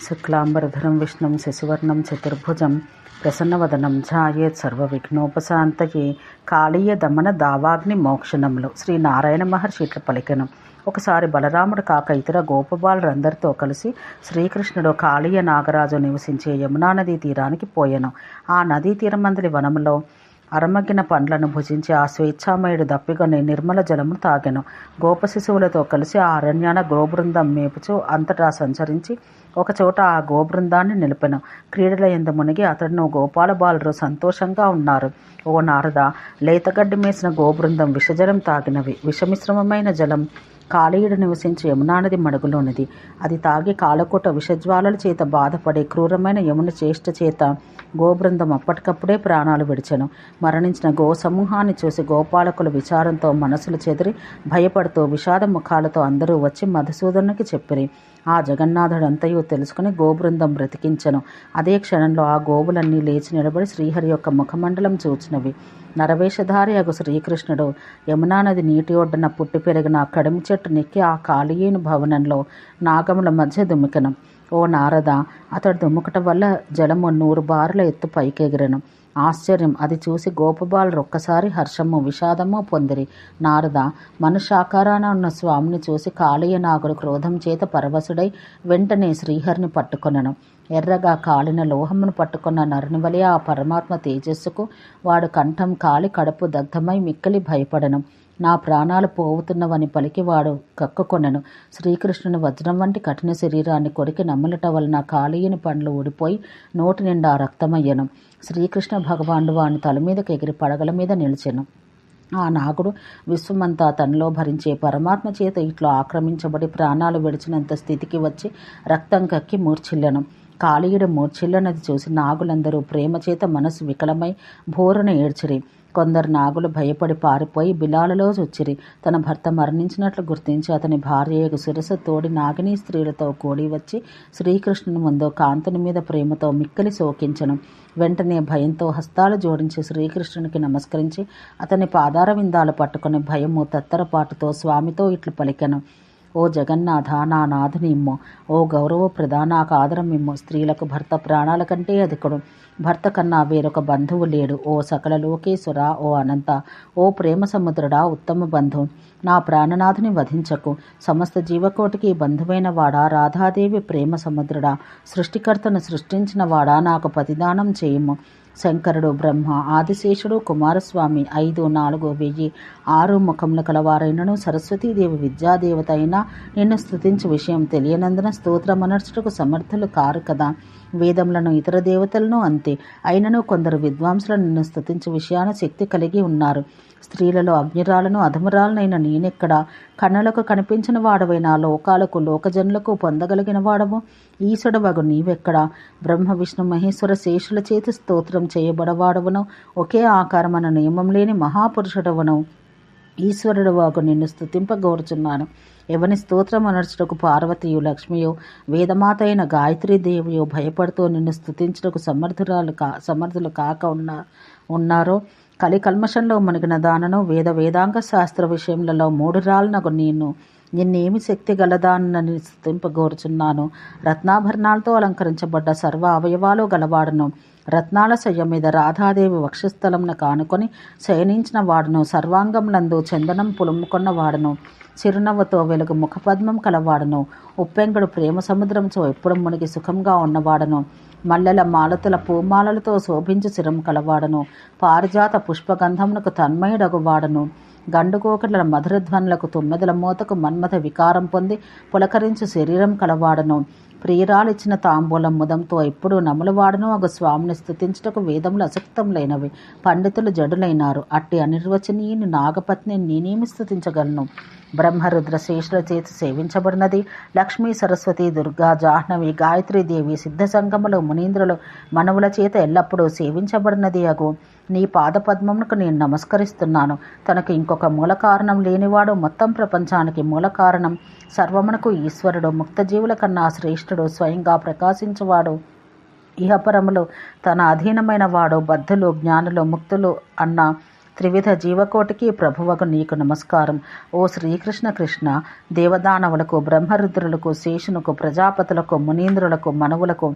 శుక్లాంబరధరం విష్ణుం శశివర్ణం చతుర్భుజం ప్రసన్నవదనం ఝాయేత్ సర్వవిఘ్నోపశాంతయే కాళీయ దమన దావాగ్ని మోక్షణంలో శ్రీ నారాయణ మహర్షి ఇట్ల పలికెను. ఒకసారి బలరాముడు కాక ఇతర గోపబాలురందరితో కలిసి శ్రీకృష్ణుడు కాళీయ నాగరాజు నివసించే యమునా నదీ తీరానికి పోయెను. ఆ నదీ తీరమందలి వనములో అరమగిన పండ్లను భుజించి ఆ స్వేచ్ఛామయుడు దప్పిగొని నిర్మల జలము తాగెను. గోప శిశువులతో కలిసి ఆ అరణ్యాన గోబృందం మేపుచూ అంతటా సంచరించి ఒకచోట ఆ గోబృందాన్ని నిలిపెను. క్రీడల యందు మునిగి అతడును గోపాల బాలురు సంతోషంగా ఉన్నారు. ఓ నారద, లేతగడ్డి మేసిన గోబృందం విషజలం తాగినవి. విషమిశ్రమమైన జలం కాళీయుడు నివసించి యమునానది మడుగులోనిది. అది తాగి కాలకూట విషజ్వాలల చేత బాధపడి క్రూరమైన యమున చేష్ట చేత గోబృందం అప్పటికప్పుడే ప్రాణాలు విడిచెను. మరణించిన గో సమూహాన్ని చూసి గోపాలకులు విచారంతో మనసులు చెదిరి భయపడుతూ విషాద ముఖాలతో అందరూ వచ్చి మధుసూదనునికి చెప్పిరి. ఆ జగన్నాథుడంతయు తెలుసుకుని గోబృందం బ్రతికించెను. అదే క్షణంలో ఆ గోవులన్నీ లేచి నిలబడి శ్రీహరి యొక్క ముఖమండలం చూచినవి. నరవేషధారి అగు శ్రీకృష్ణుడు యమునా నది నీటి ఒడ్డున పుట్టి పెరిగిన ఆ కడిమి చెట్టు నెక్కి ఆ కాళీయుని భవనంలో నాగముల మధ్య దుమికెను. ఓ నారద, అతడు దుమ్ముకట వల్ల జలము 100 బారుల ఎత్తు పైకెగిరెను. ఆశ్చర్యం అది చూసి గోపబాలురు ఒక్కసారి హర్షము విషాదము పొందిరి. నారద, మనుష్యాకారాన ఉన్న స్వామిని చూసి కాళీయ నాగుడు క్రోధం చేత పరవశుడై వెంటనే శ్రీహరిని పట్టుకొనెను. ఎర్రగా కాలిన లోహమును పట్టుకున్న నరుని వలె ఆ పరమాత్మ తేజస్సుకు వాడు కంఠం కాలి కడుపు దగ్ధమై మిక్కిలి భయపడెను. నా ప్రాణాలు పోవుతున్నవని పలికి వాడు కక్కుకొనెను. శ్రీకృష్ణుని వజ్రం వంటి కఠిన శరీరాన్ని కొరికి నమ్మలట వలన కాళీయుని పండ్లు ఊడిపోయి నోటి నిండా రక్తమయ్యెను. శ్రీకృష్ణ భగవానుడు వాని తల మీదకి ఎగిరి పడగల మీద నిలిచెను. ఆ నాగుడు విశ్వమంతా తనలో భరించే పరమాత్మ చేత ఇట్లా ఆక్రమించబడి ప్రాణాలు విడిచినంత స్థితికి వచ్చి రక్తం కక్కి మూర్ఛిల్లెను. కాళీయుడు మూర్ఛిల్లనది చూసి నాగులందరూ ప్రేమ చేత మనసు వికలమై భోరున ఏడ్చిరి. కొందరు నాగులు భయపడి పారిపోయి బిలాలలో చొచ్చిరి. తన భర్త మరణించినట్లు గుర్తించి అతని భార్యకు శిరస తోడి నాగిని స్త్రీలతో కూడి వచ్చి శ్రీకృష్ణుని ముందు కాంతుని మీద ప్రేమతో మిక్కిలి శోకించెను. వెంటనే భయంతో హస్తాలు జోడించి శ్రీకృష్ణునికి నమస్కరించి అతని పాదార విందాలు పట్టుకుని భయము తత్తరపాటుతో స్వామితో ఇట్లు పలికెను. ఓ జగన్నాథ, నా నాథునిమ్ము. ఓ గౌరవప్రద, నాకు ఆదరమిమ్ము. స్త్రీలకు భర్త ప్రాణాల కంటే అధికుడు. భర్త కన్నా వేరొక బంధువు లేడు. ఓ సకల లోకేశ్వర, ఓ అనంత, ఓ ప్రేమ సముద్రుడా, ఉత్తమ బంధు, నా ప్రాణనాథుని వధించకు. సమస్త జీవకోటికి బంధువైన వాడా, రాధాదేవి ప్రేమ సముద్రుడా, సృష్టికర్తను సృష్టించిన వాడా, నాకు పతిదానం చేయుము. శంకరుడు, బ్రహ్మ, ఆదిశేషుడు, కుమారస్వామి 5, 4, 1000 6 ముఖములు కలవారైనను సరస్వతీదేవి విద్యాదేవత అయినా నిన్ను స్తుతించు విషయం తెలియనందున స్తోత్రమనర్చుటకు సమర్థులు కారు కదా. వేదములను ఇతర దేవతలను అంతే. అయినను కొందరు విద్వాంసులు నిన్ను స్తుతించు విషయాన శక్తి కలిగి ఉన్నారు. స్త్రీలలో అగ్నిరాలను అధమురాలనైన నేనెక్కడా? కన్నులకు కనిపించిన వాడవైనా లోకాలకు లోకజనులకు పొందగలిగిన వాడవు ఈశ్వరుడవగు నీవెక్కడా? బ్రహ్మ విష్ణు మహేశ్వర శేషుల చేతి స్తోత్రం చేయబడవాడవును, ఒకే ఆకారమన నియమం లేని మహాపురుషుడవును ఈశ్వరుడు వాగు నిన్ను స్తుతింపగోరుచున్నాను. ఎవని స్తోత్రం అనర్చుటకు పార్వతీయు, లక్ష్మియో, వేదమాత అయిన గాయత్రీదేవియో భయపడుతూ నిన్ను స్తుతించుటకు సమర్థులు కాక ఉన్నారో, కలి కల్మషంలో మునిగిన దానను వేదాంగ శాస్త్ర విషయములలో 3 రాళ్ళనగు నిన్నేమి శక్తి గలదానని స్తుతింపగోరుచున్నాను. రత్నాభరణాలతో అలంకరించబడ్డ సర్వ అవయవాలు గలవాడును, రత్నాల శయ్య మీద రాధాదేవి వక్షస్థలమున కానుకొని శయనించిన వాడును, సర్వాంగములందు చందనం పులుముకొన్న వాడును, చిరునవ్వుతో వెలుగు ముఖపద్మం కలవాడును, ఉప్పెంగడు ప్రేమ సముద్రంతో ఎప్పుడు మునిగి సుఖంగా ఉన్నవాడను, మల్లెల మాలతుల పూమాలలతో శోభించు శిరం కలవాడను, పారిజాత పుష్పగంధమునకు తన్మయుడగువాడను, గండుకోకల మధురధ్వనులకు తుమ్మెదల మోతకు మన్మథ వికారం పొంది పులకరించు శరీరం కలవాడను, ప్రియురాలిచ్చిన తాంబూలం ముదంతో ఎప్పుడూ నములవాడను అగు స్వామిని స్తుతించుటకు వేదములు అసక్తములైనవి, పండితులు జడులైనారు. అట్టి అనిర్వచనీయుని నాగపత్ని నేనేమి స్తుతించగలను? బ్రహ్మరుద్ర శేషుల చేతి సేవించబడినది. లక్ష్మీ, సరస్వతి, దుర్గా, జాహ్నవి, గాయత్రీదేవి, సిద్ధ సంగములు, మునీంద్రులు మనువుల చేత ఎల్లప్పుడూ సేవించబడినది అగు నీ పాదపద్మమునకు నేను నమస్కరిస్తున్నాను. తనకు ఇంకొక మూల కారణం లేనివాడు, మొత్తం ప్రపంచానికి మూల కారణం, సర్వమునకు ఈశ్వరుడు, ముక్తజీవుల కన్నా శ్రేష్ఠుడు, స్వయంగా ప్రకాశించువాడు, ఇహపరములు తన అధీనమైన వాడు, బద్ధులు, జ్ఞానులు, ముక్తులు అన్న త్రివిధ జీవకోటికి ప్రభువకు నీకు నమస్కారం. ఓ శ్రీకృష్ణ కృష్ణ, దేవదానవులకు, బ్రహ్మరుద్రులకు, శేషునకు, ప్రజాపతులకు, మునీంద్రులకు, మనువులకు,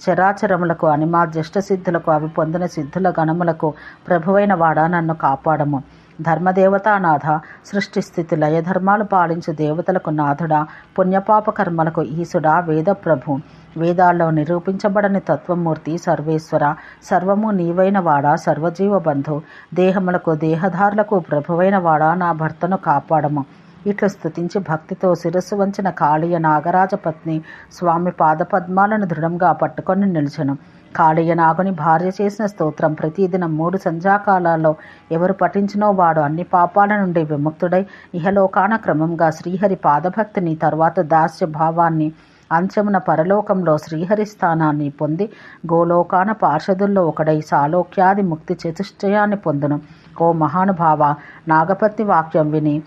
చరాచరములకు, అనిమాద్యష్టసిద్ధులకు, అవి పొందిన సిద్ధుల గణములకు ప్రభువైన వాడా నన్ను కాపాడము. ధర్మదేవతానాథ, సృష్టి స్థితి లయధర్మాలు పాలించు దేవతలకు నాథుడా, పుణ్యపాప కర్మలకు ఈశుడా, వేద ప్రభు, వేదాల్లో నిరూపించబడని తత్వమూర్తి, సర్వేశ్వర, సర్వము నీవైన వాడా, సర్వజీవ బంధు, దేహములకు దేహధారులకు ప్రభువైన వాడా, నా భర్తను కాపాడము. ఇట్లు స్తుతించి భక్తితో శిరస్సు వంచిన కాళీయ నాగరాజ పత్ని స్వామి పాదపద్మాలను దృఢంగా పట్టుకొని నిలిచెను. కాళీయ నాగుని భార్య చేసిన స్తోత్రం ప్రతిదినం 3 సంధ్యాకాలాల్లో ఎవరు పఠించినో వాడు అన్ని పాపాల నుండి విముక్తుడై ఇహలోకాన క్రమంగా శ్రీహరి పాదభక్తిని, తర్వాత దాస్య భావాన్ని, అంచమున పరలోకంలో శ్రీహరి స్థానాన్ని పొంది గోలోకాన పార్షదుల్లో ఒకడై సాలోక్యాది ముక్తి చతుష్టయాన్ని పొందును. ఓ మహానుభావ, నాగపత్ని వాక్యం విని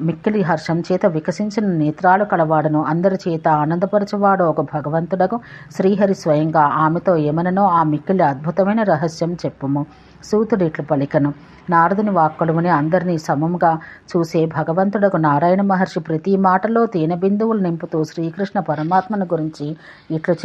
మిక్కిలి హర్షం చేత వికసించిన నేత్రాలు కలవాడను, అందరి చేత ఆనందపరచువాడు ఒక భగవంతుడకు శ్రీహరి స్వయంగా ఆమెతో ఏమననో ఆ మిక్కిలి అద్భుతమైన రహస్యం చెప్పుము. సూతుడిట్లు పలికను. నారదుని వాక్కులుని అందరినీ సమముగా చూసే భగవంతుడకు నారాయణ మహర్షి ప్రతి మాటలో తేనె బిందువులు నింపుతూ శ్రీకృష్ణ పరమాత్మను గురించి ఇట్లు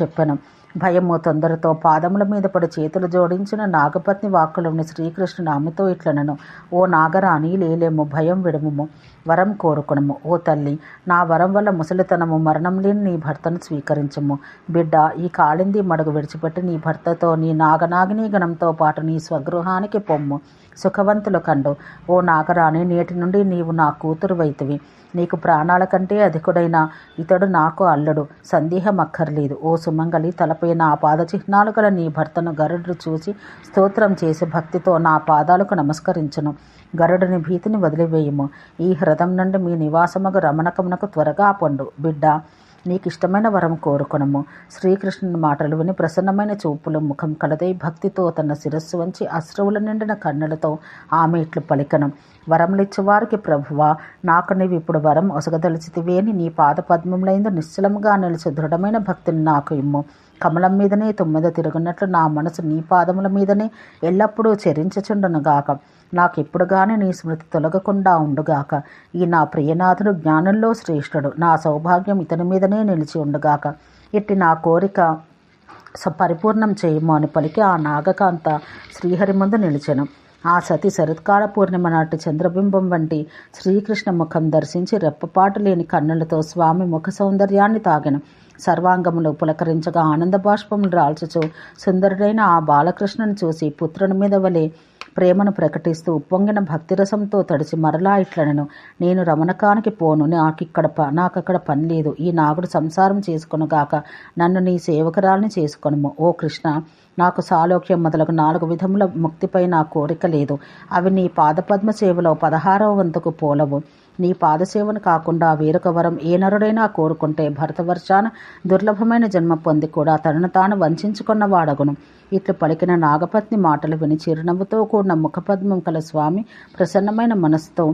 చెప్పను. భయము తొందరతో పాదముల మీద పడి చేతులు జోడించిన నాగపత్ని వాక్కులోని శ్రీకృష్ణుడు ఆమెతో ఇట్లనను. ఓ నాగరాణి, లేలేము, భయం విడుముము, వరం కోరుకునము. ఓ తల్లి, నా వరం వల్ల ముసలితనము, మరణం లేని నీ భర్తను స్వీకరించము. బిడ్డ, ఈ కాళింది మడుగు విడిచిపెట్టి నీ భర్తతో, నీ నాగనాగిని గణంతో పాటు నీ స్వగృహానికి పొమ్ము. సుఖవంతులు కండు. ఓ నాగరాణి, నేటి నుండి నీవు నా కూతురు వైతివి. నీకు ప్రాణాల కంటే అధికుడైన ఇతడు నాకు అల్లుడు, సందేహం అక్కర్లేదు. ఓ సుమంగళి, తలపై నా పాదచిహ్నాలు గల నీ భర్తను గరుడు చూసి స్తోత్రం చేసి భక్తితో నా పాదాలకు నమస్కరించును. గరుడుని భీతిని వదిలివేయము. ఈ హ్రదం నుండి మీ నివాసముకు రమణకమునకు త్వరగా పొండు. బిడ్డ, నీకిష్టమైన వరం కోరుకొనము. శ్రీకృష్ణుని మాటలు విని ప్రసన్నమైన చూపులు ముఖం కలదై భక్తితో తన శిరస్సు వంచి అశ్రువుల నిండిన కన్నులతో ఆమె ఇట్లు పలికను. వరములిచ్చువారికి ప్రభువా, నాకు నీవు ఇప్పుడు వరం ఒసగదలిచితివేని నీ పాదపద్మములైందు నిశ్చలముగా నిలిచి దృఢమైన భక్తిని నాకు ఇమ్ము. కమలం మీదనే తుమ్మెద తిరుగునట్లు నా మనసు నీ పాదముల మీదనే ఎల్లప్పుడూ చెరించుచుండునుగాక. నాకెప్పుడు గాని నీ స్మృతి తొలగకుండా ఉండుగాక. ఈ నా ప్రియనాథుడు జ్ఞానంలో శ్రేష్ఠుడు, నా సౌభాగ్యం ఇతని మీదనే నిలిచి ఉండుగాక. ఇట్టి నా కోరిక పరిపూర్ణం చేయము అని పలికి ఆ నాగకాంత శ్రీహరి ముందు నిలిచెను. ఆ సతి శరత్కాల పూర్ణిమ నాటి చంద్రబింబం వంటి శ్రీకృష్ణ ముఖం దర్శించి రెప్పపాటు లేని కన్నులతో స్వామి ముఖ సౌందర్యాన్ని తాగెను. సర్వాంగములు పులకరించగా ఆనంద బాష్పములు రాల్చుచు సుందరుడైన ఆ బాలకృష్ణుని చూసి పుత్రుని మీద వలె ప్రేమను ప్రకటిస్తూ ఉప్పొంగిన భక్తిరసంతో తడిచి మరలా ఇట్లనను. నేను రమణకానికి పోను, నాకక్కడ పని లేదు. ఈ నాగుడు సంసారం చేసుకొనుగాక, నన్ను నీ సేవకురాల్ని చేసుకొనుము. ఓ కృష్ణ, నాకు సాలోక్యం మొదలగు 4 విధముల ముక్తిపై నా కోరిక లేదు. అవి నీ పాదపద్మ సేవలో 16వ వంతుకు పోలవు. నీ పాదసేవను కాకుండా వేరొక వరం ఏ నరుడైనా కోరుకుంటే భరతవర్షాన దుర్లభమైన జన్మ పొంది కూడా తనను తాను వంచుకున్నవాడగును. ఇట్లు పలికిన నాగపత్ని మాటలు విని చిరునవ్వుతో కూడిన ముఖపద్మం కల స్వామి ప్రసన్నమైన మనసుతో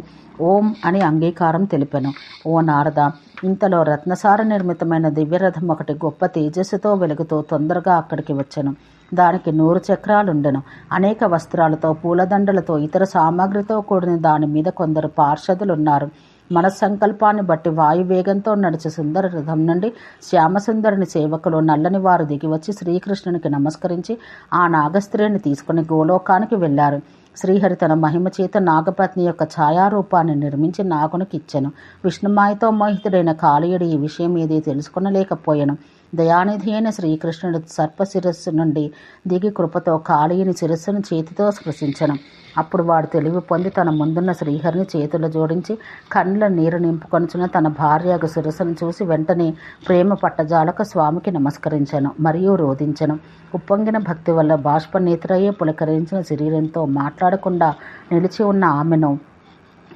ఓం అని అంగీకారం తెలిపెను. ఓ నారద, ఇంతలో రత్నసార నిర్మితమైన దివ్యరథం ఒకటి గొప్ప తేజస్సుతో వెలుగుతూ తొందరగా అక్కడికి వచ్చెను. దానికి 100 చక్రాలుండెను. అనేక వస్త్రాలతో, పూలదండలతో, ఇతర సామాగ్రితో కూడిన దాని మీద కొందరు పార్షదులున్నారు. మనస్సంకల్పాన్ని బట్టి వాయువేగంతో నడిచే సుందర రథం నుండి శ్యామసుందరుని సేవకులు నల్లని వారు దిగివచ్చి శ్రీకృష్ణునికి నమస్కరించి ఆ నాగస్త్రీని తీసుకుని గోలోకానికి వెళ్లారు. శ్రీహరి తన మహిమ చేత నాగపత్ని యొక్క ఛాయారూపాన్ని నిర్మించి నాగునికి ఇచ్చెను. విష్ణుమాయతో మోహితుడైన కాళీయుడు ఈ విషయం ఏదీ తెలుసుకొనలేకపోయాను. దయానిధి అయిన శ్రీకృష్ణుడు సర్పశిరస్సు నుండి దిగి కృపతో కాళీయుని శిరస్సును చేతితో స్పృశించను. అప్పుడు వాడు తెలివి పొంది తన ముందున్న శ్రీహరిని చేతులు జోడించి కళ్ళ నీరు నింపుకొనుచున్న తన భార్యకు శిరస్సును చూసి వెంటనే ప్రేమ పట్టజాలక స్వామికి నమస్కరించను మరియు రోధించను. ఉప్పొంగిన భక్తి వల్ల బాష్పనేత్రయ్యే పులకరించిన శరీరంతో మాట్లాడకుండా నిలిచి ఉన్న ఆమెను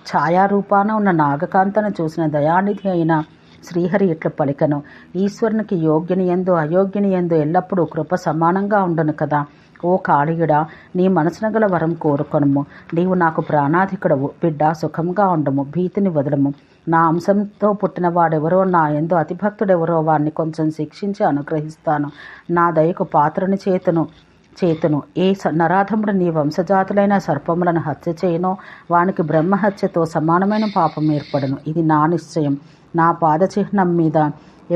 ఛాయారూపాన ఉన్న నాగకాంతను చూసిన దయానిధి అయిన శ్రీహరి ఇట్లు పలికను. ఈశ్వరునికి యోగ్యని యందు అయోగ్యని యందు ఎల్లప్పుడూ కృప సమానంగా ఉండును కదా. ఓ కాళీయుడా, నీ మనసున గల వరం కోరుకొనుము. నీవు నాకు ప్రాణాధికుడవు. బిడ్డ, సుఖంగా ఉండము, భీతిని వదలము. నా అంశంతో పుట్టిన వాడెవరో, నా యందు అతిభక్తుడెవరో వారిని కొంచెం శిక్షించి అనుగ్రహిస్తాను. నా దయకు పాత్రుని చేతును. ఏ నరాధముడు నీ వంశజాతులైన సర్పములను హత్య చేయనో వానికి బ్రహ్మహత్యతో సమానమైన పాపం ఏర్పడును. ఇది నా నిశ్చయం. నా పాదచిహ్నం మీద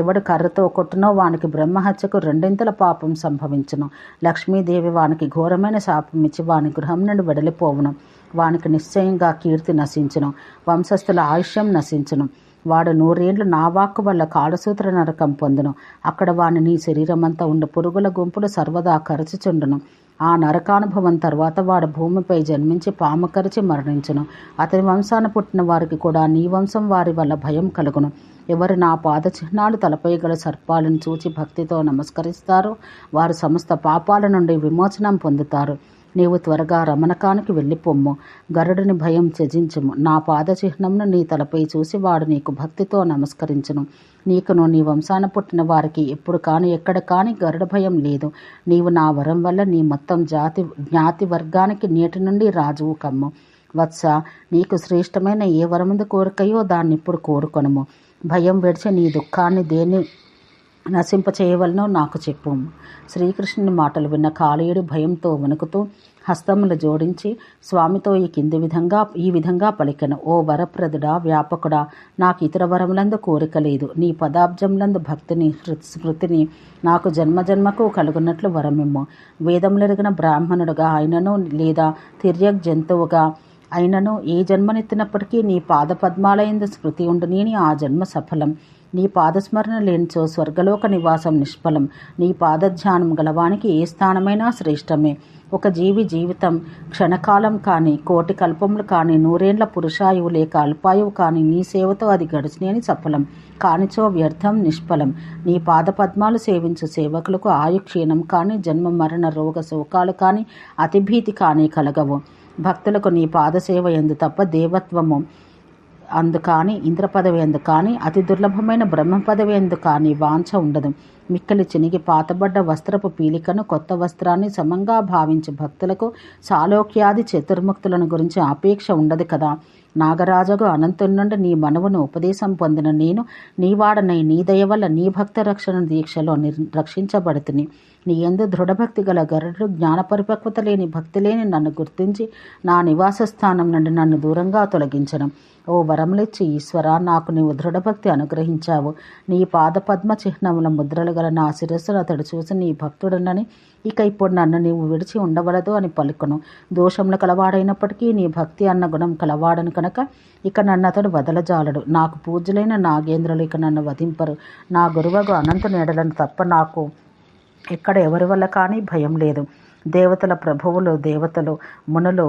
ఎవడు కర్రతో కొట్టునో వానికి బ్రహ్మహత్యకు రెండింతల పాపం సంభవించును. లక్ష్మీదేవి వానికి ఘోరమైన శాపం ఇచ్చి వాని గృహం నుండి వెడలిపోవును. వానికి నిశ్చయంగా కీర్తి నశించును, వంశస్థుల ఆయుష్యం నశించును. వాడు 100 ఏళ్ళు నా వాక్కు వల్ల కాళసూత్ర నరకం పొందును. అక్కడ వాని నీ శరీరమంతా ఉండు పురుగుల గుంపులు సర్వదా కరచుచుండును. ఆ నరకానుభవం తర్వాత వాడు భూమిపై జన్మించి పాము కరిచి మరణించును. అతని వంశాన పుట్టిన వారికి కూడా నీ వంశం వారి వల్ల భయం కలుగును. ఎవరు నా పాదచిహ్నాలు తలపై గల సర్పాలను చూచి భక్తితో నమస్కరిస్తారో వారు సమస్త పాపాల నుండి విమోచనం పొందుతారు. నీవు త్వరగా రమణకానికి వెళ్ళిపొమ్ము. గరుడుని భయం త్యజించుము. నా పాదచిహ్నంను నీ తలపై చూసి వాడు నీకు భక్తితో నమస్కరించును. నీకును నీ వంశాన పుట్టిన వారికి ఎప్పుడు కానీ ఎక్కడ కానీ గరుడ భయం లేదు. నీవు నా వరం వల్ల నీ మొత్తం జ్ఞాతి వర్గానికి నేటి నుండి రాజువు కమ్ము. వత్స, నీకు శ్రేష్టమైన ఏ వరముందు కోరికయో దాన్ని ఇప్పుడు కోరుకొనుము. భయం విడిచి నీ దుఃఖాన్ని దేన్ని నశింపచేయవలనో నాకు చెప్పు. శ్రీకృష్ణుని మాటలు విన్న కాళీయుడు భయంతో వణుకుతూ హస్తములు జోడించి స్వామితో ఈ విధంగా పలికెను. ఓ వరప్రదుడా, వ్యాపకుడా, నాకు ఇతర వరములందు కోరిక లేదు. నీ పదాబ్జములందు భక్తిని స్మృతిని నాకు జన్మజన్మకు కలుగున్నట్లు వరమిమ్ము. వేదములెరిగిన బ్రాహ్మణుడుగా అయినను లేదా తిర్యక్ జంతువుగా అయినను ఏ జన్మనెత్తినప్పటికీ నీ పాదపద్మాలయందు స్మృతి ఉండునీని ఆ జన్మ సఫలం. నీ పాదస్మరణ లేనిచో స్వర్గలోక నివాసం నిష్ఫలం. నీ పాదధ్యానం గలవానికి ఏ స్థానమైనా శ్రేష్టమే. ఒక జీవి జీవితం క్షణకాలం కానీ, కోటి కల్పములు కానీ, 100 ఏళ్ల పురుషాయువు లేక అల్పాయువు కానీ నీ సేవతో అది గడిచినేని సఫలం. కానిచో వ్యర్థం నిష్ఫలం. నీ పాదపద్మాలు సేవించు సేవకులకు ఆయు క్షీణం కానీ, జన్మ మరణ రోగ శోకాలు కానీ, అతిభీతి కానీ కలగవు. భక్తులకు నీ పాదసేవ ఎందు తప్ప దేవత్వము అందు కానీ, ఇంద్ర పదవి ఎందు కానీ, అతి దుర్లభమైన బ్రహ్మ పదవి ఎందు కానీ వాంఛ ఉండదు. మిక్కలి చినిగి పాతబడ్డ వస్త్రపు పీలికను కొత్త వస్త్రాన్ని సమంగా భావించు భక్తులకు సాలోక్యాది చతుర్ముక్తులను గురించి అపేక్ష ఉండదు కదా. నాగరాజగు అనంతుని నుండి నీ మనవును ఉపదేశం పొందిన నేను నీవాడనై నీ దయ వల్ల నీ భక్త రక్షణ దీక్షలో రక్షించబడుతుని. నీ యందు దృఢభక్తి గల గరుడు జ్ఞాన పరిపక్వత లేని భక్తి లేని నన్ను గుర్తించి నా నివాస స్థానం నుండి నన్ను దూరంగా తొలగించను. ఓ వరములిచ్చి ఈశ్వర, నాకు నీవు దృఢభక్తి అనుగ్రహించావు. నీ పాదపద్మ చిహ్నముల ముద్రలు గల నా శిరస్సును అతడు చూసి నీ భక్తుడనని ఇక ఇప్పుడు నన్ను నీవు విడిచి ఉండవలదు అని పలుకును. దోషములు కలవాడైనప్పటికీ నీ భక్తి అన్న గుణం కలవాడను కనుక ఇక నన్ను అతడు వదలజాలడు. నాకు పూజ్యులైన నాగేంద్రులు ఇక నన్ను వధింపరు. నా గురువగు అనంత నీడలను తప్ప నాకు ఇక్కడ ఎవరి వల్ల కానీ భయం లేదు. దేవతల ప్రభువులు, దేవతలు, మునులు,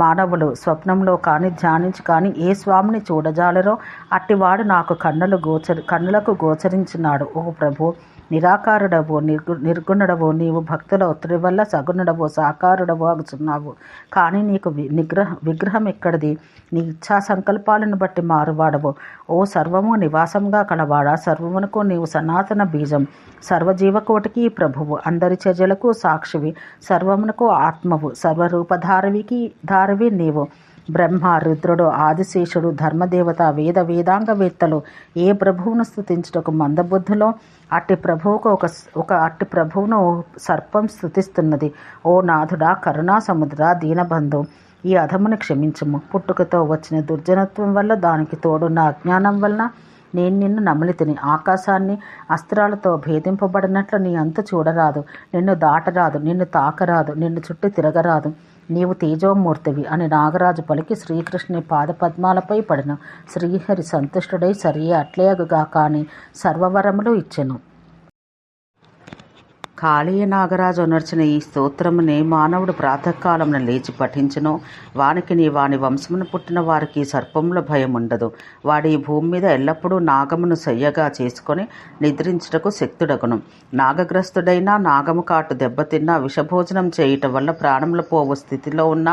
మానవులు స్వప్నంలో కానీ ధ్యానించి కానీ ఏ స్వామిని చూడజాలరో అట్టివాడు నాకు కన్నులకు గోచరించినాడు. ఓ ప్రభు, నిరాకారుడవు, నిర్గుణుడవు, నీవు భక్తుల ఒత్తిడి వల్ల సగుణుడవు, సాకారుడవు అగుచున్నావు. కానీ నీకు విగ్రహం ఎక్కడిది? నీ ఇచ్ఛా సంకల్పాలను బట్టి మారువాడవు. ఓ సర్వము నివాసంగా కలవాడా, సర్వమునకు నీవు సనాతన బీజం, సర్వజీవకోటికి ప్రభువు, అందరి చర్యలకు సాక్షివి, సర్వమునకు ఆత్మవు, సర్వరూపధారవి నీవు. బ్రహ్మ, రుద్రుడు, ఆదిశేషుడు, ధర్మదేవత, వేదాంగవేత్తలు ఏ ప్రభువును స్తుతించుటకు మందబుద్ధులో అట్టి ప్రభువును సర్పం స్తుతిస్తున్నది. ఓ నాథుడా, కరుణా సముద్ర, దీనబంధు, ఈ అధముని క్షమించుము. పుట్టుకతో వచ్చిన దుర్జనత్వం వల్ల దానికి తోడున్న అజ్ఞానం వలన నేను నిన్ను నమిలితిని. ఆకాశాన్ని అస్త్రాలతో భేదింపబడినట్లు నీ అంతు చూడరాదు, నిన్ను దాటరాదు, నిన్ను తాకరాదు, నిన్ను చుట్టి తిరగరాదు. నీవు తేజోమూర్తివి అని నాగరాజు పలికి శ్రీకృష్ణుని పాదపద్మాలపై పడిన. శ్రీహరి సంతుష్టుడై సరియే అట్లేగుగా కానీ సర్వవరములు ఇచ్చెను. కాళీయ నాగరాజు అనర్చిన ఈ స్తోత్రమునే మానవుడు ప్రాతకాలమున లేచి పఠించును వానికి వాని వంశమును పుట్టిన వారికి సర్పముల భయం ఉండదు. వాడి ఈ భూమి మీద ఎల్లప్పుడూ నాగమును సయ్యగా చేసుకొని నిద్రించుటకు శక్తుడగును. నాగగ్రస్తుడైనా, నాగము కాటు దెబ్బతిన్నా, విషభోజనం చేయుట వల్ల ప్రాణములు పోవు స్థితిలో ఉన్న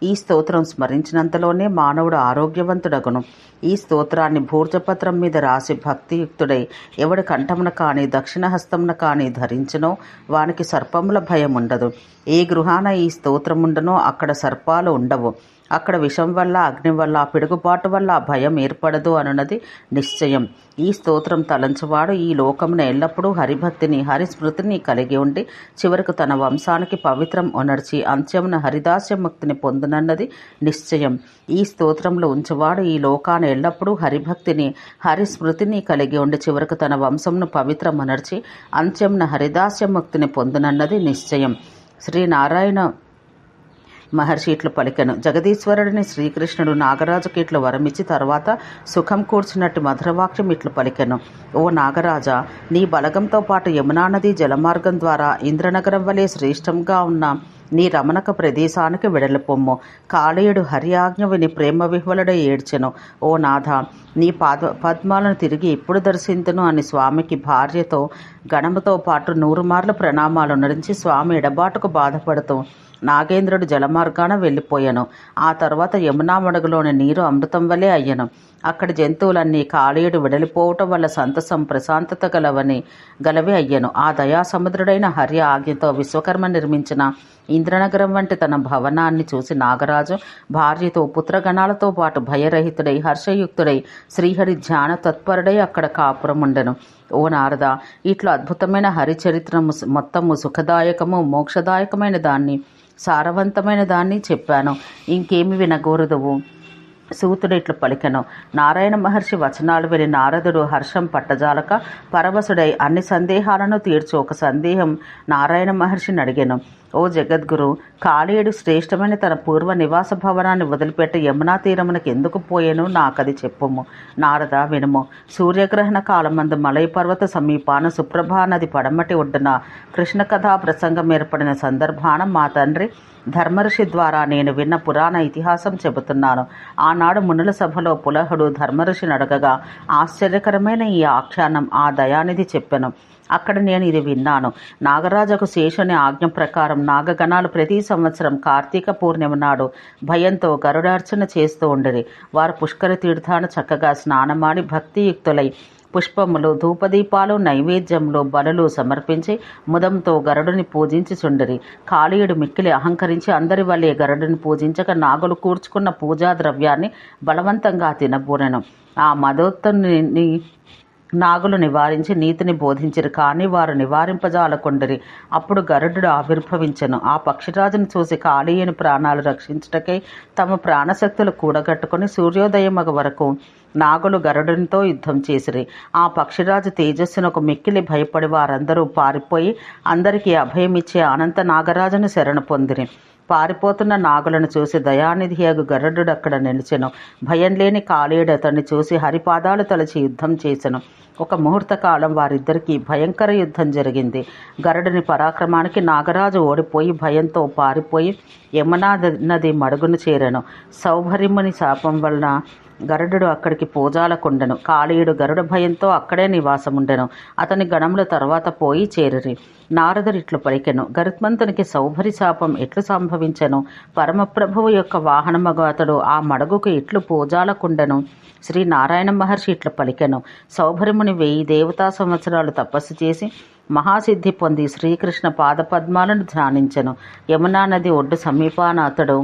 ఈ స్తోత్రం స్మరించినంతలోనే మానవుడు ఆరోగ్యవంతుడగును. ఈ స్తోత్రాన్ని భూర్జపత్రం మీద రాసి భక్తియుక్తుడై ఎవడి కంఠమున కానీ దక్షిణ హస్తమున కానీ ధరించునో వానికి సర్పముల భయం ఉండదు. ఏ గృహాన ఈ స్తోత్రముండనో అక్కడ సర్పాలు ఉండవు. అక్కడ విషం వల్ల, అగ్ని వల్ల, పిడుగుపాటు వల్ల భయం ఏర్పడదు అనున్నది నిశ్చయం. ఈ స్తోత్రం తలంచువాడు ఈ లోకమున ఎల్లప్పుడూ హరిభక్తిని, హరిస్మృతిని కలిగి ఉండి చివరకు తన వంశానికి పవిత్రం ఉనర్చి అంత్యమున హరిదాస్య ముక్తిని పొందునన్నది నిశ్చయం. ఈ స్తోత్రంలో ఉంచువాడు ఈ లోకాన్ని ఎల్లప్పుడూ హరిభక్తిని, హరిస్మృతిని కలిగి ఉండి చివరకు తన వంశమును పవిత్రం ఉనర్చి అంత్యమున హరిదాస్య ముక్తిని పొందునన్నది నిశ్చయం. శ్రీనారాయణ మహర్షి ఇట్లు పలికెను. జగదీశ్వరుడిని శ్రీకృష్ణుడు నాగరాజుకి ఇట్లు వరమిచ్చి తర్వాత సుఖం కూర్చున్నట్టు మధురవాక్యం ఇట్లు పలికెను. ఓ నాగరాజా, నీ బలగంతో పాటు యమునా నది జలమార్గం ద్వారా ఇంద్రనగరం వలె శ్రేష్టంగా ఉన్న నీ రమణక ప్రదేశానికి వెడలిపొమ్ము. కాళీయుడు హరి ఆజ్ఞ విని ప్రేమ విహ్వలుడై ఏడ్చెను. ఓ నాథ, నీ పద్మాలను తిరిగి ఎప్పుడు దర్శింతును అని స్వామికి భార్యతో గణముతో పాటు 100 మార్లు ప్రణామాలు నరించి స్వామి ఎడబాటుకు బాధపడుతూ నాగేంద్రుడు జలమార్గాన వెళ్ళిపోయాను. ఆ తర్వాత యమునా మడుగులోని నీరు అమృతం వలె అయ్యను. అక్కడి జంతువులన్నీ కాళీయుడు వెడలిపోవటం వల్ల సంతసం, ప్రశాంతత గలవి అయ్యను. ఆ దయాసముద్రుడైన హరి ఆజ్ఞతో విశ్వకర్మ నిర్మించిన ఇంద్రనగరం వంటి తన భవనాన్ని చూసి నాగరాజు భార్యతో పుత్రగణాలతో పాటు భయరహితుడై హర్షయుక్తుడై శ్రీహరి ధ్యాన తత్పరుడై అక్కడ కాపురం ఉండెను. ఓ నారద, ఇట్లు అద్భుతమైన హరిచరిత్రము మొత్తము సుఖదాయకము, మోక్షదాయకమైన దాన్ని, సారవంతమైన దాన్ని చెప్పాను. ఇంకేమి వినగోరదువు? సూతుడు ఇట్లు పలికెను. నారాయణ మహర్షి వచనాలు విని నారదుడు హర్షం పట్టజాలక పరవశుడై అన్ని సందేహాలను తీర్చు ఒక సందేహం నారాయణ మహర్షిని అడిగాను. ఓ జగద్గురు, కాళీయుడు శ్రేష్టమైన తన పూర్వ నివాస భవనాన్ని వదిలిపెట్టి యమునా తీరమునకు ఎందుకు పోయేను? నాకది చెప్పుము. నారద, వినుము. సూర్యగ్రహణ కాలమందు మలై పర్వత సమీపాన సుప్రభా నది పడమటి ఒడ్డున కృష్ణ కథా ప్రసంగం ఏర్పడిన సందర్భాన మా తండ్రి ధర్మఋషి ద్వారా నేను విన్న పురాణ ఇతిహాసం చెబుతున్నాను. ఆనాడు మునుల సభలో పులహుడు ధర్మఋషిని అడగగా ఆశ్చర్యకరమైన ఈ ఆఖ్యానం ఆ దయానిధి చెప్పెను. అక్కడ నేను ఇది విన్నాను. నాగరాజుకు శేషుని ఆజ్ఞ ప్రకారం నాగగణాలు ప్రతి సంవత్సరం కార్తీక పూర్ణిమ నాడు భయంతో గరుడార్చన చేస్తూ ఉండేది. వారు పుష్కర తీర్థాన్ని చక్కగా స్నానమాడి భక్తియుక్తులై పుష్పములు, ధూపదీపాలు, నైవేద్యములు, బలులు సమర్పించి ముదంతో గరుడుని పూజించుచుండిరి. కాళీయుడు మిక్కిలి అహంకరించి అందరి వల్లే గరుడుని పూజించక నాగులు కూర్చుకున్న పూజా ద్రవ్యాన్ని బలవంతంగా తినబూనెను. ఆ మదోత్తని నాగులు నివారించి నీతిని బోధించిరి. కానీ వారు నివారింపజాలకుండిరి. అప్పుడు గరుడు ఆవిర్భవించెను. ఆ పక్షిరాజును చూసి కాళీయుని ప్రాణాలు రక్షించుటకై తమ ప్రాణశక్తులు కూడగట్టుకుని సూర్యోదయమగ వరకు నాగులు గరుడునితో యుద్ధం చేసిరి. ఆ పక్షిరాజు తేజస్సునకు మిక్కిలి భయపడి వారందరూ పారిపోయి అందరికీ అభయమిచ్చే అనంత నాగరాజును శరణ పొందిరి. పారిపోతున్న నాగులను చూసి దయానిధియగు గరుడు అక్కడ నిలిచెను. భయం లేని కాళీయుడు అతన్ని చూసి హరిపాదాలు తలచి యుద్ధం చేసెను. ఒక ముహూర్త కాలం వారిద్దరికీ భయంకర యుద్ధం జరిగింది. గరుడుని పరాక్రమానికి నాగరాజు ఓడిపోయి భయంతో పారిపోయి యమునా నది మడుగును చేరెను. సౌభరిముని శాపం వలన గరుడు అక్కడికి పూజాలకుండెను. కాళీయుడు గరుడ భయంతో అక్కడే నివాసముండెను. అతని గణముల తర్వాత పోయి చేరిరి. నారదుడు ఇట్లు పలికెను. గరుత్మంతునికి సౌభరి శాపం ఎట్లు సంభవించెను? పరమప్రభువు యొక్క వాహనమగు అతడు ఆ మడుగుకు ఎట్లు పూజాలకుండెను? శ్రీ నారాయణ మహర్షి ఇట్లు పలికెను. సౌభరిముని 1000 దేవతా సంవత్సరాలు తపస్సు చేసి మహాసిద్ధి పొంది శ్రీకృష్ణ పాదపద్మాలను ధ్యానించెను. యమునా నది ఒడ్డు సమీపాన అతడు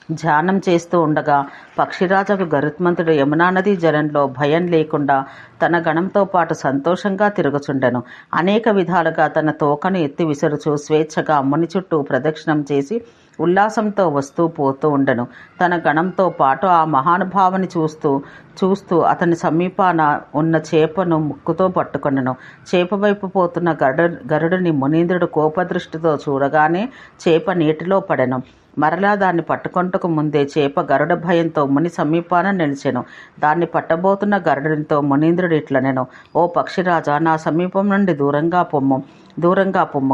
ధ్యానం చేస్తూ ఉండగా పక్షిరాజకు గరుత్మంతుడు యమునా నదీ జలంలో భయం లేకుండా తన గణంతో పాటు సంతోషంగా తిరుగుచుండెను. అనేక విధాలుగా తన తోకను ఎత్తి విసురుచు స్వేచ్ఛగా ముని చుట్టూ ప్రదక్షిణం చేసి ఉల్లాసంతో వస్తూ పోతూ ఉండెను. తన గణంతో పాటు ఆ మహానుభావుని చూస్తూ అతని సమీపాన ఉన్న చేపను ముక్కుతో పట్టుకొనెను. చేప వైపు పోతున్న గరుడుని మునీంద్రుడు కోపదృష్టితో చూడగానే చేప నీటిలో పడెను. మరలా దాన్ని పట్టుకొంటకు ముందే చేప గరుడ భయంతో ముని సమీపాన నిలిచెను. దాన్ని పట్టబోతున్న గరుడునితో మునీంద్రుడు ఇట్లనెను. ఓ పక్షిరాజా, నా సమీపం నుండి దూరంగా పొమ్ము.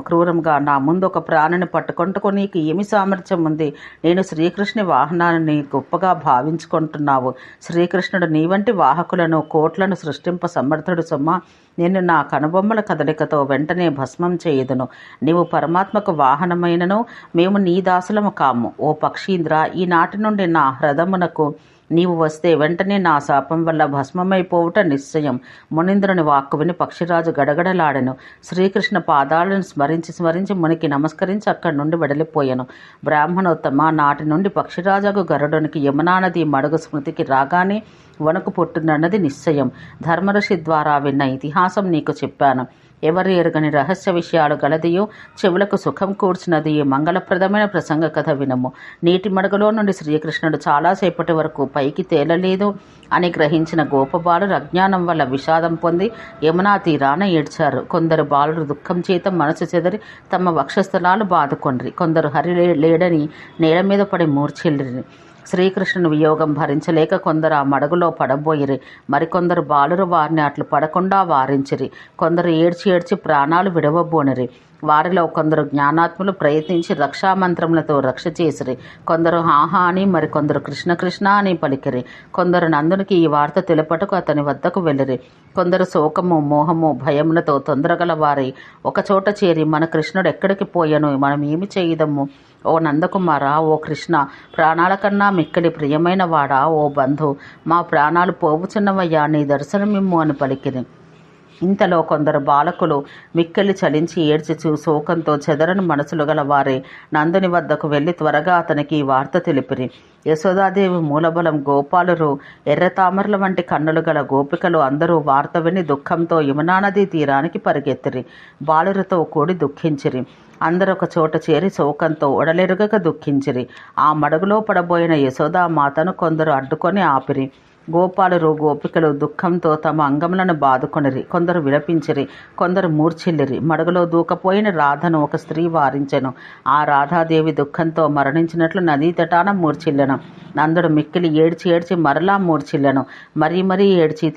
క్రూరంగా నా ముందు ఒక ప్రాణిని పట్టుకొంటకు నీకు ఏమి సామర్థ్యం ఉంది? నేను శ్రీకృష్ణుని వాహనాన్ని గొప్పగా భావించుకుంటున్నావు. శ్రీకృష్ణుడు నీ వంటి వాహకులను కోట్లను సృష్టింప సమర్థుడు సుమా. నేను నా కనుబొమ్మల కదలికతో వెంటనే భస్మం చేయుదును. నీవు పరమాత్మకు వాహనమైనను మేము నీ దాసులము కాము. ఓ పక్షీంద్ర, ఈనాటి నుండి నా హ్రదమునకు నీవు వస్తే వెంటనే నా శాపం వల్ల భస్మమైపోవుట నిశ్చయం. మునీంద్రుని వాక్కు విని పక్షిరాజు గడగడలాడెను. శ్రీకృష్ణ పాదాలను స్మరించి మునికి నమస్కరించి అక్కడి నుండి వెడలిపోయాను. బ్రాహ్మణోత్తమ, నాటి నుండి పక్షిరాజగు గరుడునికి యమునా నది మడుగు స్మృతికి రాగానే వణుకు పుట్టినన్నది నిశ్చయం. ధర్మఋషి ద్వారా విన్న ఇతిహాసం నీకు చెప్పాను. ఎవరు ఎరుగని రహస్య విషయాలు గలదియో, చెవులకు సుఖం కూర్చున్నది మంగళప్రదమైన ప్రసంగ కథ వినము. నీటి మడుగులో నుండి శ్రీకృష్ణుడు చాలాసేపటి వరకు పైకి తేలలేదు అని గ్రహించిన గోపబాలురు అజ్ఞానం వల్ల విషాదం పొంది యమునా తీరాన ఏడ్చారు. కొందరు బాలురు దుఃఖం చేత మనసు చెదరి తమ వక్షస్థలాలు బాదుకొండ్రి. కొందరు హరి లేడని నేల మీద పడి మూర్ఛిల్లిరి. శ్రీకృష్ణుని వియోగం భరించలేక కొందరు ఆ మడుగులో పడబోయిరి. మరికొందరు బాలురు వారిని అట్లు పడకుండా వారించిరి. కొందరు ఏడ్చి ప్రాణాలు విడవబోనిరి. వారిలో కొందరు జ్ఞానాత్ములు ప్రయత్నించి రక్షామంత్రములతో రక్ష చేసిరి. కొందరు హాహా అని, మరికొందరు కృష్ణ కృష్ణ అని పలికిరి. కొందరు నందునికి ఈ వార్త తెలుపటకు అతని వద్దకు వెళ్ళిరి. కొందరు శోకము, మోహము, భయములతో తొందరగల వారై ఒకచోట చేరి, మన కృష్ణుడు ఎక్కడికి పోయను, మనం ఏమి చేయదము? ఓ నందకుమారా, ఓ కృష్ణ, ప్రాణాల కన్నా మిక్కడి ప్రియమైన వాడా, ఓ బంధు, మా ప్రాణాలు పోవుచున్నవయ్యా, నీ దర్శనమిమ్ము అని పలికిరి. ఇంతలో కొందరు బాలకులు మిక్కిలి చలించి ఏడ్చి శోకంతో చెదరని మనసులు గల వారే నందుని వద్దకు వెళ్లి త్వరగా అతనికి ఈ వార్త తెలిపిరి. యశోదాదేవి మూలబలం, గోపాలురు, ఎర్రతామరల వంటి కన్నులు గల గోపికలు అందరూ వార్త విని దుఃఖంతో యమునా నదీ తీరానికి పరిగెత్తిరి. బాలురితో కూడి దుఃఖించిరి. అందరూ ఒక చోట చేరి శోకంతో ఒడలెరుగక దుఃఖించిరి. ఆ మడుగులో పడబోయిన యశోదామాతను కొందరు అడ్డుకొని ఆపిరి. గోపాలురు, గోపికలు దుఃఖంతో తమ అంగములను బాదుకొనిరి. కొందరు విలపించిరి, కొందరు మూర్ఛిల్లిరి. మడుగులో దూకపోయిన రాధను ఒక స్త్రీ వారించెను. ఆ రాధాదేవి దుఃఖంతో మరణించినట్లు నదీ తటాన మూర్ఛిల్లెను. నందుడు మిక్కిలి ఏడ్చి మరలా మూర్ఛిల్లెను. మరీ ఏడ్చి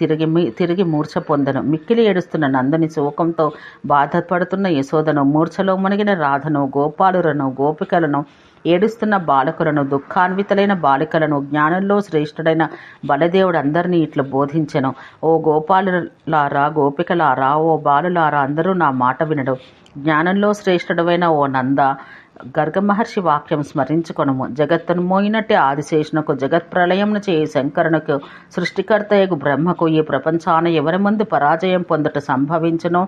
తిరిగి మూర్ఛ పొందెను. మిక్కిలి ఏడుస్తున్న నందుని శోకంతో బాధపడుతున్న యశోదను, మూర్ఛలో మునిగిన రాధను, గోపాలురను, గోపికలను, ఏడుస్తున్న బాలకులను, దుఃఖాన్వితులైన బాలికలను జ్ఞానంలో శ్రేష్ఠుడైన బలదేవుడు అందరినీ ఇట్లు బోధించెను. ఓ గోపాలులారా, గోపికలారా, ఓ బాలులారా, అందరూ నా మాట వినడు. జ్ఞానంలో శ్రేష్ఠుడైన ఓ నంద, గర్గమహర్షి వాక్యం స్మరించుకొనుము. జగత్తును మోయినట్టి ఆదిశేషునకు, జగత్ప్రళయంను చేయి శంకరునకు, సృష్టికర్తయగు బ్రహ్మకు ఈ ప్రపంచాన ఎవరి ముందు పరాజయం పొందుట సంభవించునో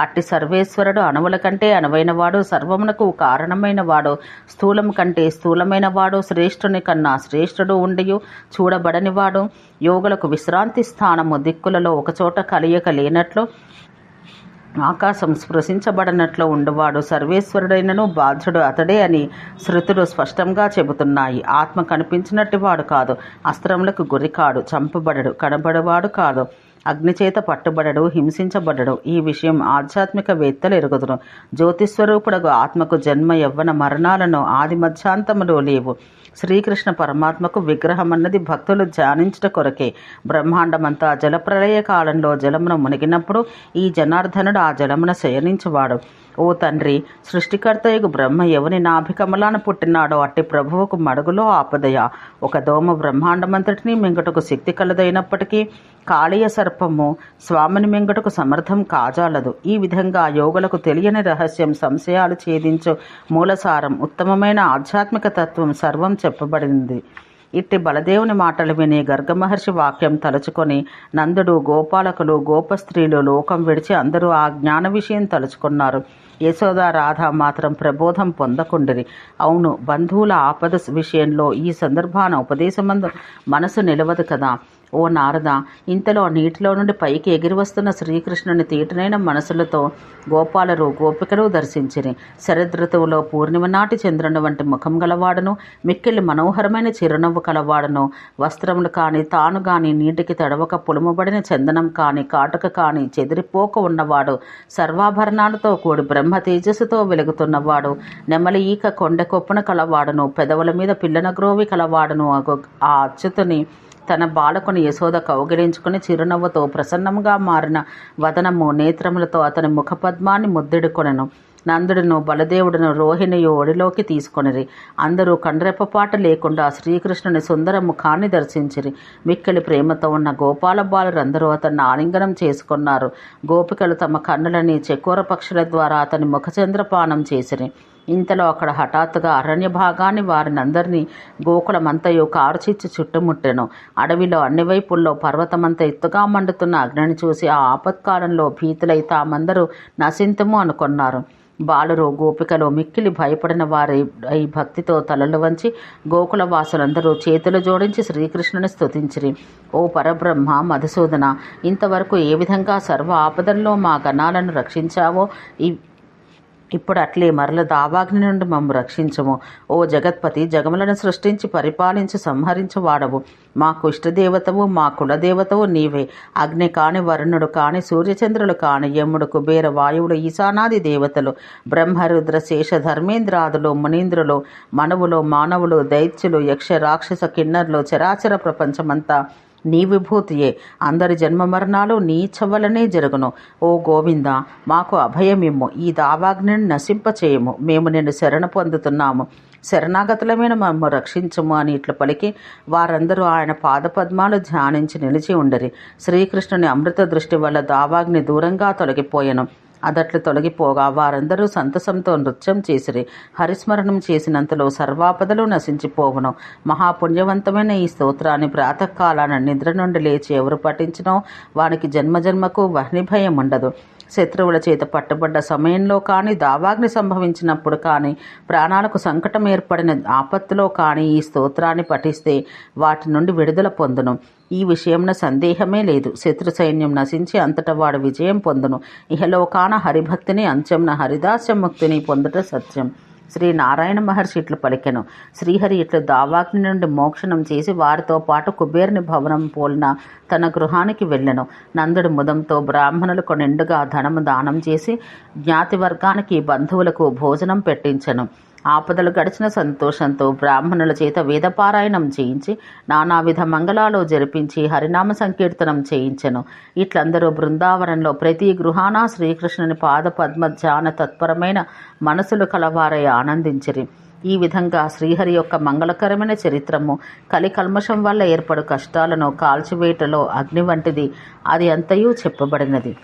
అట్టి సర్వేశ్వరుడు అణువుల కంటే అనువైనవాడు, సర్వమునకు కారణమైన వాడు, స్థూలం కంటే స్థూలమైన వాడు, శ్రేష్ఠుని కన్నా శ్రేష్ఠుడు ఉండియు చూడబడనివాడు, యోగులకు విశ్రాంతి స్థానము, దిక్కులలో ఒకచోట కలియక లేనట్లు ఆకాశం స్పృశించబడినట్లు ఉండువాడు, సర్వేశ్వరుడైనను బాధ్యుడు అతడే అని శృతులు స్పష్టంగా చెబుతున్నాయి. ఆత్మ కనిపించినట్టు వాడు కాదు, అస్త్రములకు గురికాడు, చంపబడడు, కనబడవాడు కాదు, అగ్నిచేత పట్టుబడడు, హింసించబడడు. ఈ విషయం ఆధ్యాత్మిక వేత్తలు ఎరుగుదురు. జ్యోతిస్వరూపుడగు ఆత్మకు జన్మ, యవ్వన, మరణాలను ఆది మధ్యాంతములు లేవు. శ్రీకృష్ణ పరమాత్మకు విగ్రహమన్నది భక్తులు ధ్యానించుట కొరకే. బ్రహ్మాండమంతా జలప్రళయ కాలంలో జలమున మునిగినప్పుడు ఈ జనార్దనుడు ఆ జలమున శయనించువాడు. ఓ తండ్రి, సృష్టికర్తయగు బ్రహ్మ ఎవని నాభికమలాన పుట్టినాడో అట్టి ప్రభువుకు మడుగులో ఆపదయ. ఒక దోమ బ్రహ్మాండమంతటినీ మింగటకు శక్తి కలదైనప్పటికీ కాళీయ సర్పము స్వామిని మింగటకు సమర్థం కాజాలదు. ఈ విధంగా యోగులకు తెలియని రహస్యం, సంశయాలు ఛేదించు మూలసారం, ఉత్తమమైన ఆధ్యాత్మిక తత్వం సర్వం చెప్పబడింది. ఇట్టి బలదేవుని మాటలు విని గర్గమహర్షి వాక్యం తలుచుకొని నందుడు, గోపాలకులు, గోపస్త్రీలు లోకం విడిచి అందరూ ఆ జ్ఞాన విషయం తలుచుకున్నారు. యశోద, రాధ మాత్రం ప్రబోధం పొందకుండిరి. అవును, బంధువుల ఆపద విషయంలో ఈ సందర్భాన ఉపదేశమందు మనసు నిలవదు కదా. ఓ నారద, ఇంతలో నీటిలో నుండి పైకి ఎగిరి వస్తున్న శ్రీకృష్ణుని తీటనైన మనసులతో గోపాలరు, గోపికలు దర్శించిరి. శరదృతువులో పూర్ణిమ నాటి చంద్రుని వంటి ముఖం గలవాడును, మిక్కిలి మనోహరమైన చిరునవ్వు కలవాడును, వస్త్రములు కాని, తాను గాని నీటికి తడవక పులుమబడిన చందనం కాని, కాటుక కాని చెదిరిపోక ఉన్నవాడు, సర్వాభరణాలతో కూడి బ్రహ్మ తేజస్సుతో వెలుగుతున్నవాడు, నెమలి ఈక కొండ కొప్పున కలవాడును, పెదవుల మీద పిల్లన గ్రోవి కలవాడును ఆ అచ్యుతుని తన బాలకుని యశోద కౌగిలించుకుని చిరునవ్వుతో ప్రసన్నంగా మారిన వదనము, నేత్రములతో అతని ముఖపద్మాన్ని ముద్దిడుకొనెను. నందుడును, బలదేవుడును, రోహిణియు ఒడిలోకి తీసుకొనిరి. అందరూ కండ్రెప్పపాట లేకుండా శ్రీకృష్ణుని సుందర ముఖాన్ని దర్శించిరి. మిక్కిలి ప్రేమతో ఉన్న గోపాల బాలురందరూ అతన్ని ఆలింగనం చేసుకున్నారు. గోపికలు తమ కన్నులని చకోర పక్షుల ద్వారా అతని ముఖచంద్రపానం చేసిరి. ఇంతలో అక్కడ హఠాత్తుగా అరణ్య భాగాన్ని వారినందరినీ గోకులమంతయు కారుచిచ్చు చుట్టుముట్టెను. అడవిలో అన్ని వైపుల్లో పర్వతమంత ఎత్తుగా మండుతున్న అగ్నిని చూసి ఆ ఆపత్కాలంలో భీతులై తామందరూ నశింతము అనుకొన్నారు. బాలురు గోపికలు మిక్కిలి భయపడిన వారి ఈ భక్తితో తలలు వంచి గోకుల వాసులందరూ చేతులు జోడించి శ్రీకృష్ణుని స్తుతించిరి. ఓ పరబ్రహ్మ మధుసూదన, ఇంతవరకు ఏ విధంగా సర్వ ఆపదల్లో మా గణాలను రక్షించావో ఇప్పుడు అట్లే మరల దావాగ్ని నుండి మమ్ము రక్షించము. ఓ జగత్పతి, జగములను సృష్టించి పరిపాలించి సంహరించు వాడవు. మాకు ఇష్టదేవతవు, మా కులదేవతవు నీవే. అగ్ని కాని, వరుణుడు కాని, సూర్యచంద్రులు కాని, యముడు, కుబేర, వాయువుడు, ఈశానాది దేవతలు, బ్రహ్మరుద్ర శేష ధర్మేంద్రాదులు, మునీంద్రులు, మనువులు, మానవులు, దైత్యులు, యక్ష రాక్షస కిన్నర్లు, చరాచర ప్రపంచమంతా నీ విభూతియే. అందరి జన్మ మరణాలు నీ ఇచ్చవలనే జరుగును. ఓ గోవింద, మాకు అభయమిమ్ము, ఈ దావాగ్నిని నశింపచేయము. మేము నిన్ను శరణ పొందుతున్నాము, శరణాగతులమైన మమ్ము రక్షించము అని ఇట్లు పలికి వారందరూ ఆయన పాదపద్మాలు ధ్యానించి నిలిచి ఉండరి. శ్రీకృష్ణుని అమృత దృష్టి వల్ల దావాగ్ని దూరంగా తొలగిపోయెను. అదట్లు తొలగిపోగా వారందరూ సంతసంతో నృత్యం చేసిరి. హరిస్మరణం చేసినంతలో సర్వాపదలు నశించిపోవును. మహాపుణ్యవంతమైన ఈ స్తోత్రాన్ని ప్రాతకాలాన నిద్ర నుండి లేచి ఎవరు పఠించినో వానికి జన్మజన్మకు వహ్ని భయం ఉండదు. శత్రువుల చేత పట్టుబడ్డ సమయంలో కానీ, దావాగ్ని సంభవించినప్పుడు కానీ, ప్రాణాలకు సంకటం ఏర్పడిన ఆపత్తులో కానీ ఈ స్తోత్రాన్ని పఠిస్తే వాటి నుండి విడుదల పొందును. ఈ విషయంలో సందేహమే లేదు. శత్రు సైన్యం నశించి అంతటా వాడు విజయం పొందును. ఇహలోకాన హరిభక్తిని, అంచెంన హరిదాస్యముక్తిని పొందుట సత్యం. శ్రీ నారాయణ మహర్షి ఇట్లు పలికెను. శ్రీహరి ఇట్లు దావాగ్ని నుండి మోక్షణం చేసి వారితో పాటు కుబేరుని భవనం పోలిన తన గృహానికి వెళ్ళెను. నందుడు ముదంతో బ్రాహ్మణులకు నిండుగా ధనము దానం చేసి జ్ఞాతి వర్గానికి, బంధువులకు భోజనం పెట్టించెను. ఆపదలు గడిచిన సంతోషంతో బ్రాహ్మణుల చేత వేదపారాయణం చేయించి నానావిధ మంగళాలు జరిపించి హరినామ సంకీర్తనం చేయించెను. ఇట్లందరూ బృందావనంలో ప్రతి గృహాన శ్రీకృష్ణుని పాద పద్మ ధ్యాన తత్పరమైన మనసులు కలవారై ఆనందించిరి. ఈ విధంగా శ్రీహరి యొక్క మంగళకరమైన చరిత్రము కలికల్మషం వల్ల ఏర్పడు కష్టాలను కాల్చివేటలో అగ్ని వంటిది. అది అంతయు చెప్పబడినది.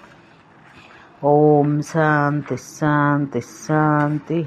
ఓం శాంతి శాంతి శాంతి.